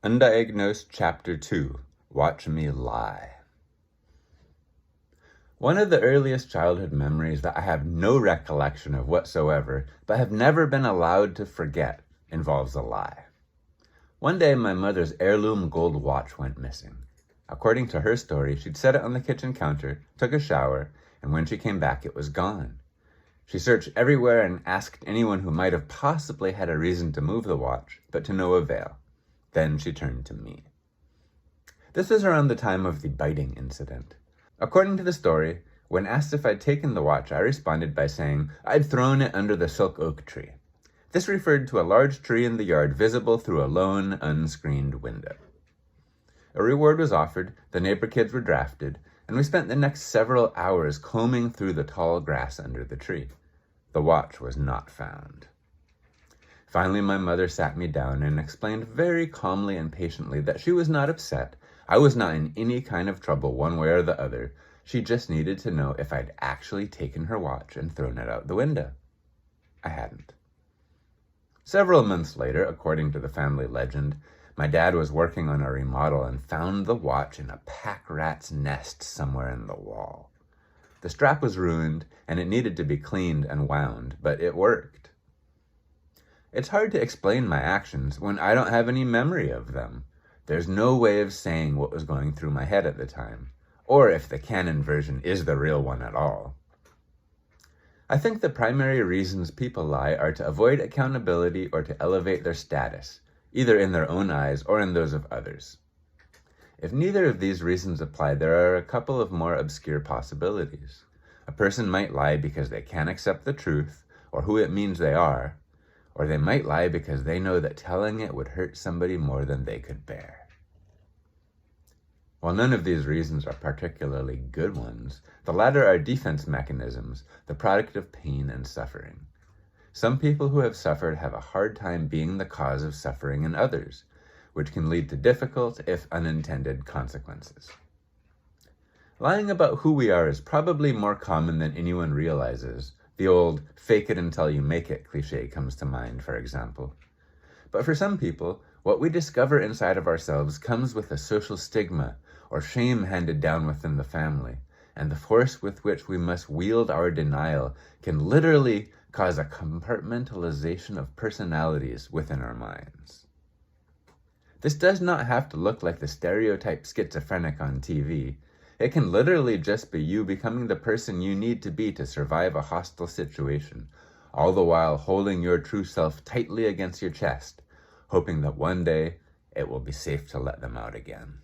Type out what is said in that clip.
uNDiagnosed Chapter 2, Watch Me Lie. One of the earliest childhood memories that I have no recollection of whatsoever, but have never been allowed to forget, involves a lie. One day, my mother's heirloom gold watch went missing. According to her story, she'd set it on the kitchen counter, took a shower, and when she came back, it was gone. She searched everywhere and asked anyone who might have possibly had a reason to move the watch, but to no avail. Then she turned to me. This was around the time of the biting incident. According to the story, when asked if I'd taken the watch, I responded by saying I'd thrown it under the silk oak tree. This referred to a large tree in the yard visible through a lone, unscreened window. A reward was offered, the neighbor kids were drafted, and we spent the next several hours combing through the tall grass under the tree. The watch was not found. Finally, my mother sat me down and explained very calmly and patiently that she was not upset. I was not in any kind of trouble one way or the other. She just needed to know if I'd actually taken her watch and thrown it out the window. I hadn't. Several months later, according to the family legend, my dad was working on a remodel and found the watch in a pack rat's nest somewhere in the wall. The strap was ruined and it needed to be cleaned and wound, but it worked. It's hard to explain my actions when I don't have any memory of them. There's no way of saying what was going through my head at the time, or if the canon version is the real one at all. I think the primary reasons people lie are to avoid accountability or to elevate their status, either in their own eyes or in those of others. If neither of these reasons apply, there are a couple of more obscure possibilities. A person might lie because they can't accept the truth or who it means they are, or they might lie because they know that telling it would hurt somebody more than they could bear. While none of these reasons are particularly good ones, the latter are defense mechanisms, the product of pain and suffering. Some people who have suffered have a hard time being the cause of suffering in others, which can lead to difficult, if unintended, consequences. Lying about who we are is probably more common than anyone realizes. The old fake it until you make it cliche comes to mind, for example. But for some people, what we discover inside of ourselves comes with a social stigma or shame handed down within the family, and the force with which we must wield our denial can literally cause a compartmentalization of personalities within our minds. This does not have to look like the stereotype schizophrenic on TV. It can literally just be you becoming the person you need to be to survive a hostile situation, all the while holding your true self tightly against your chest, hoping that one day it will be safe to let them out again.